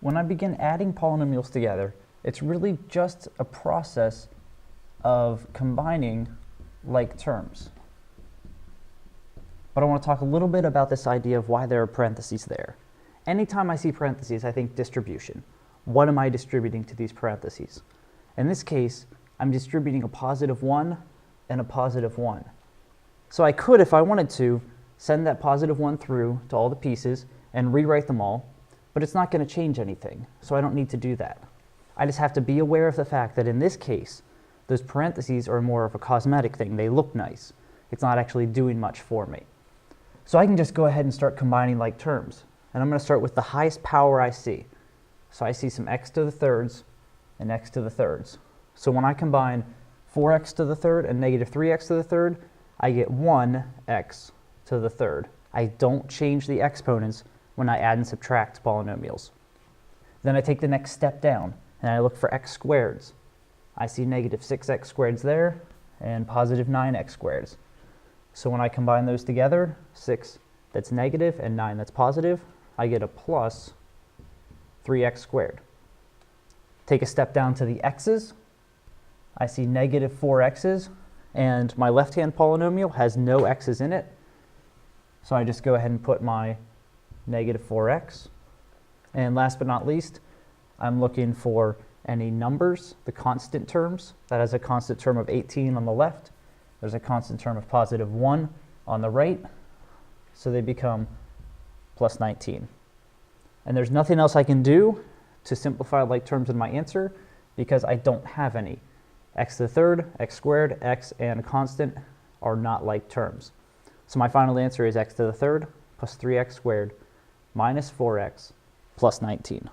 When I begin adding polynomials together, it's really just a process of combining like terms. But I want to talk a little bit about this idea of why there are parentheses there. Anytime I see parentheses, I think distribution. What am I distributing to these parentheses? In this case, I'm distributing a positive 1 and a positive 1. So I could, if I wanted to, send that positive 1 through to all the pieces and rewrite them all, but it's not going to change anything, so I don't need to do that. I just have to be aware of the fact that in this case, those parentheses are more of a cosmetic thing. They look nice. It's not actually doing much for me. So I can just go ahead and start combining like terms. And I'm going to start with the highest power I see. So I see some x to the thirds and x to the thirds. So when I combine 4x to the third and negative 3x to the third, I get 1x to the third. I don't change the exponents when I add and subtract polynomials. Then I take the next step down and I look for x squareds. I see negative 6x squareds there and positive 9x squareds. So when I combine those together, 6 that's negative and 9 that's positive, I get a plus 3x squared. Take a step down to the x's. I see negative 4x's, and my left-hand polynomial has no x's in it. So I just go ahead and put my negative 4x. And last but not least, I'm looking for any numbers, the constant terms. That has a constant term of 18 on the left. There's a constant term of positive 1 on the right. So they become plus 19. And there's nothing else I can do to simplify like terms in my answer because I don't have any. X to the third, x squared, x, and a constant are not like terms. So my final answer is x to the third plus 3x squared minus 4x plus 19.